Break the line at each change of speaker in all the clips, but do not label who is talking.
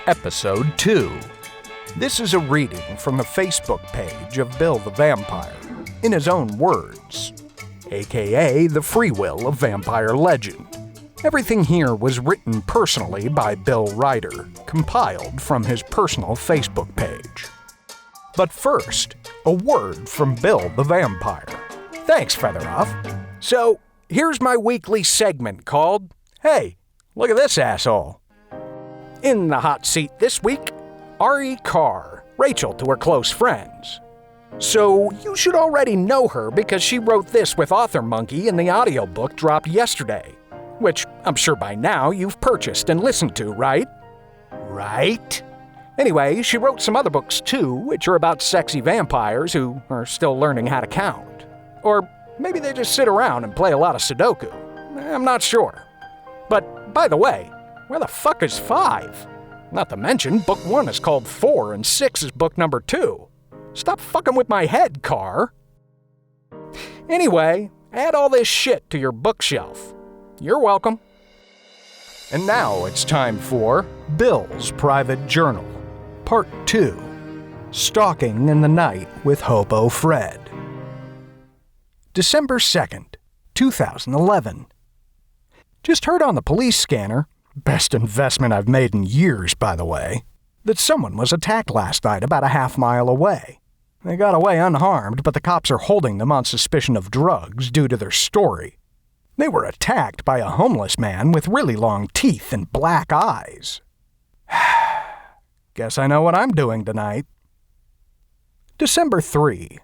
Episode 2. This is a reading from the Facebook page of Bill the Vampire, in his own words, aka the free will of vampire legend. Everything here was written personally by Bill Ryder, compiled from his personal Facebook page. But first, a word from Bill the Vampire. Thanks, Featheroff. So, here's my weekly segment called, Hey, look at this asshole. In the hot seat this week, R.E. Carr, Rachel to her close friends. So, you should already know her because she wrote this with Author Monkey in the audiobook dropped yesterday, which I'm sure by now you've purchased and listened to, right? Right? Anyway, she wrote some other books too, which are about sexy vampires who are still learning how to count. Or maybe they just sit around and play a lot of Sudoku. I'm not sure. But, by the way, where the fuck is 5? Not to mention, book 1 is called 4 and 6 is book number 2. Stop fucking with my head, Carr. Anyway, add all this shit to your bookshelf. You're welcome. And now it's time for Bill's Private Journal, Part 2, Stalking in the Night with Hobo Fred. December 2nd, 2011. Just heard on the police scanner, best investment I've made in years, by the way, that someone was attacked last night about a half-mile away. They got away unharmed, but the cops are holding them on suspicion of drugs due to their story. They were attacked by a homeless man with really long teeth and black eyes. Guess I know what I'm doing tonight. December 3.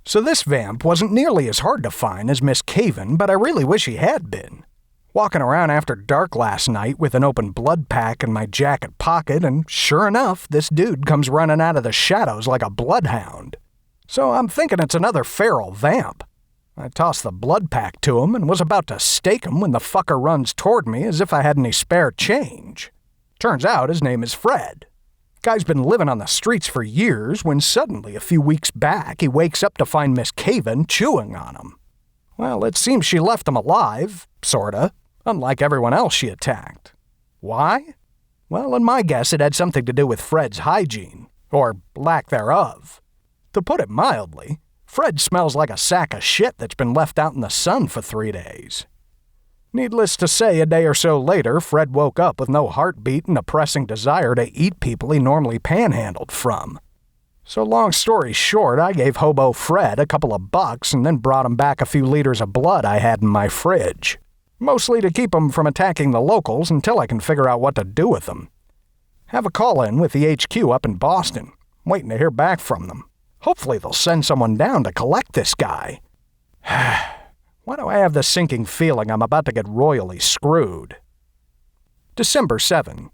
So this vamp wasn't nearly as hard to find as Miss Caven, but I really wish he had been. Walking around after dark last night with an open blood pack in my jacket pocket, and sure enough, this dude comes running out of the shadows like a bloodhound. So I'm thinking it's another feral vamp. I tossed the blood pack to him and was about to stake him when the fucker runs toward me as if I had any spare change. Turns out his name is Fred. Guy's been living on the streets for years when suddenly a few weeks back he wakes up to find Miss Caven chewing on him. Well, it seems she left him alive, sorta, unlike everyone else she attacked. Why? Well, in my guess it had something to do with Fred's hygiene, or lack thereof. To put it mildly, Fred smells like a sack of shit that's been left out in the sun for 3 days. Needless to say, a day or so later, Fred woke up with no heartbeat and a pressing desire to eat people he normally panhandled from. So long story short, I gave Hobo Fred a couple of bucks and then brought him back a few liters of blood I had in my fridge. Mostly to keep him from attacking the locals until I can figure out what to do with them. Have a call-in with the HQ up in Boston. I'm waiting to hear back from them. Hopefully they'll send someone down to collect this guy. Why do I have the sinking feeling I'm about to get royally screwed? December 7.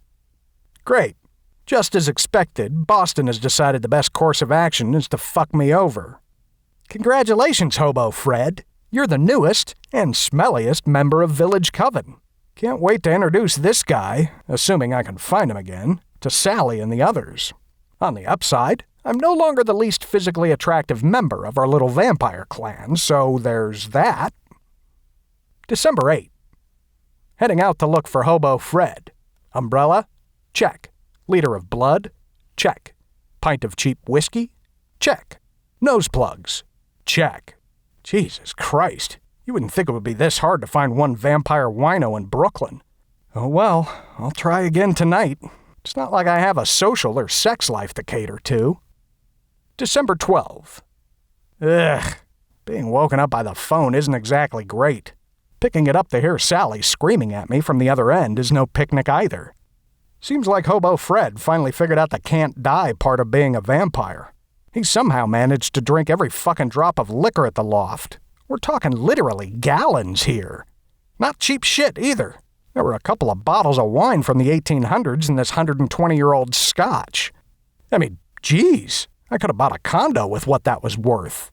Great. Just as expected, Boston has decided the best course of action is to fuck me over. Congratulations, Hobo Fred. You're the newest and smelliest member of Village Coven. Can't wait to introduce this guy, assuming I can find him again, to Sally and the others. On the upside, I'm no longer the least physically attractive member of our little vampire clan, so there's that. December 8. Heading out to look for Hobo Fred. Umbrella? Check. Liter of blood? Check. Pint of cheap whiskey? Check. Nose plugs? Check. Jesus Christ, you wouldn't think it would be this hard to find one vampire wino in Brooklyn. Oh well, I'll try again tonight. It's not like I have a social or sex life to cater to. December 12. Ugh, being woken up by the phone isn't exactly great. Picking it up to hear Sally screaming at me from the other end is no picnic either. Seems like Hobo Fred finally figured out the can't die part of being a vampire. He somehow managed to drink every fucking drop of liquor at the loft. We're talking literally gallons here. Not cheap shit either. There were a couple of bottles of wine from the 1800s in this 120-year-old scotch. I mean, geez, I could have bought a condo with what that was worth.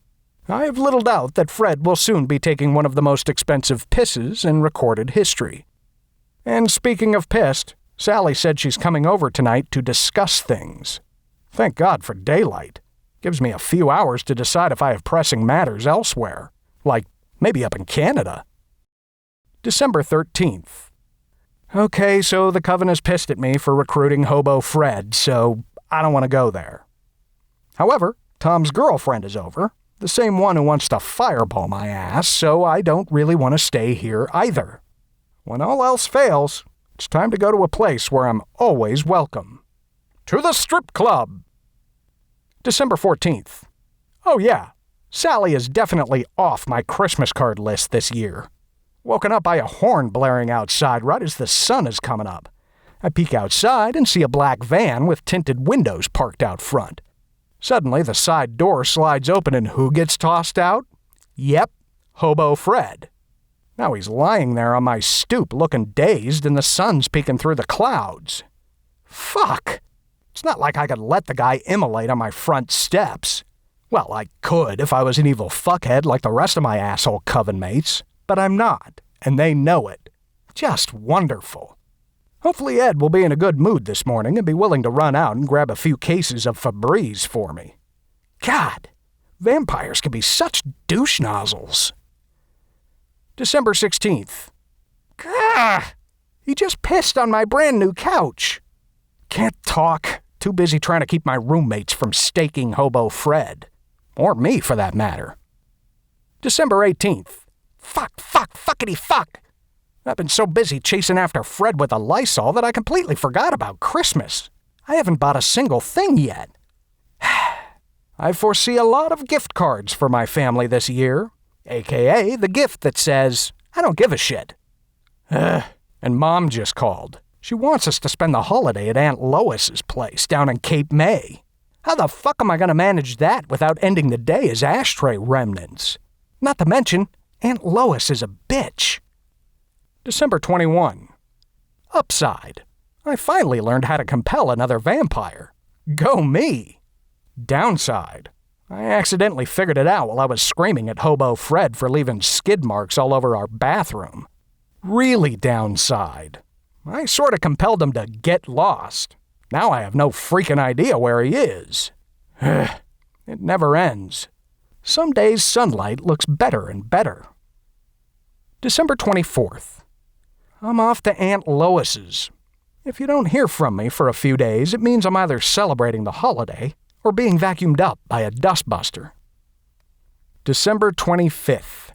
I have little doubt that Fred will soon be taking one of the most expensive pisses in recorded history. And speaking of pissed, Sally said she's coming over tonight to discuss things. Thank God for daylight. Gives me a few hours to decide if I have pressing matters elsewhere, like maybe up in Canada. December 13th. Okay, so the coven is pissed at me for recruiting Hobo Fred, so I don't want to go there. However, Tom's girlfriend is over, the same one who wants to fireball my ass, so I don't really want to stay here either. When all else fails, it's time to go to a place where I'm always welcome. To the strip club! December 14th. Oh yeah, Sally is definitely off my Christmas card list this year. Woken up by a horn blaring outside right as the sun is coming up. I peek outside and see a black van with tinted windows parked out front. Suddenly, the side door slides open and who gets tossed out? Yep, Hobo Fred. Now he's lying there on my stoop looking dazed and the sun's peeking through the clouds. Fuck! It's not like I could let the guy immolate on my front steps. Well, I could if I was an evil fuckhead like the rest of my asshole coven mates, but I'm not, and they know it. Just wonderful. Hopefully Ed will be in a good mood this morning and be willing to run out and grab a few cases of Febreze for me. God, vampires can be such douche nozzles. December 16th. Gah! He just pissed on my brand new couch. Can't talk. Too busy trying to keep my roommates from staking Hobo Fred. Or me, for that matter. December 18th. Fuckity fuck! I've been so busy chasing after Fred with a Lysol that I completely forgot about Christmas. I haven't bought a single thing yet. I foresee a lot of gift cards for my family this year, a.k.a. the gift that says, I don't give a shit. And Mom just called. She wants us to spend the holiday at Aunt Lois's place down in Cape May. How the fuck am I going to manage that without ending the day as ashtray remnants? Not to mention, Aunt Lois is a bitch. December 21. Upside. I finally learned how to compel another vampire. Go me! Downside. I accidentally figured it out while I was screaming at Hobo Fred for leaving skid marks all over our bathroom. Really downside. I sort of compelled him to get lost. Now I have no freaking idea where he is. It never ends. Some days sunlight looks better and better. December 24th. I'm off to Aunt Lois's. If you don't hear from me for a few days, it means I'm either celebrating the holiday or being vacuumed up by a dustbuster. December 25th.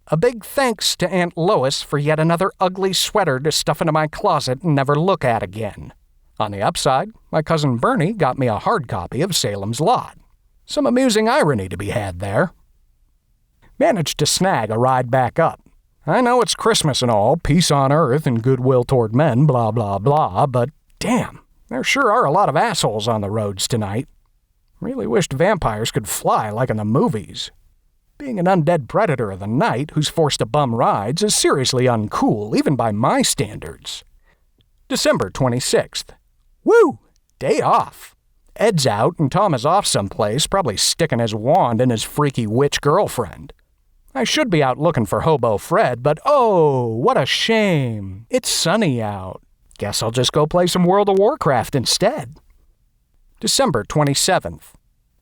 A big thanks to Aunt Lois for yet another ugly sweater to stuff into my closet and never look at again. On the upside, my cousin Bernie got me a hard copy of Salem's Lot. Some amusing irony to be had there. Managed to snag a ride back up. I know it's Christmas and all, peace on earth and goodwill toward men, blah, blah, blah, but damn, there sure are a lot of assholes on the roads tonight. Really wished vampires could fly like in the movies. Being an undead predator of the night who's forced to bum rides is seriously uncool, even by my standards. December 26th. Woo! Day off. Ed's out and Tom is off someplace, probably sticking his wand in his freaky witch girlfriend. I should be out looking for Hobo Fred, but oh, what a shame. It's sunny out. Guess I'll just go play some World of Warcraft instead. December 27th.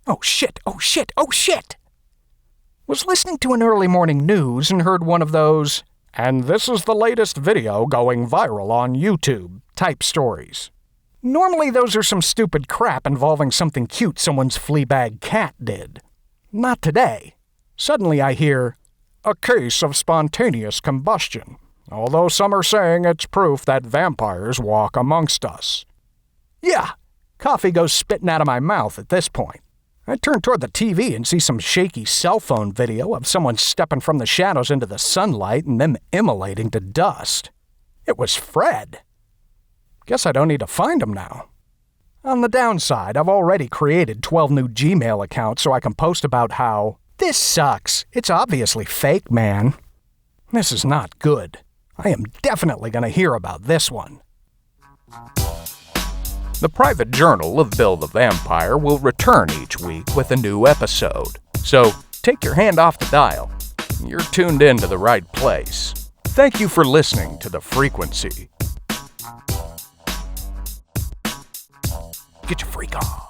Oh shit! Was listening to an early morning news and heard one of those, and this is the latest video going viral on YouTube type stories. Normally those are some stupid crap involving something cute someone's Fleabag cat did. Not today. Suddenly I hear, a case of spontaneous combustion, although some are saying it's proof that vampires walk amongst us. Yeah, coffee goes spitting out of my mouth at this point. I turn toward the TV and see some shaky cell phone video of someone stepping from the shadows into the sunlight and them immolating to dust. It was Fred. Guess I don't need to find him now. On the downside, I've already created 12 new Gmail accounts so I can post about how, this sucks, it's obviously fake, man. This is not good. I am definitely going to hear about this one. The Private Journal of Bill the Vampire will return each week with a new episode. So, take your hand off the dial. You're tuned in to the right place. Thank you for listening to The Frequency. Get your freak on.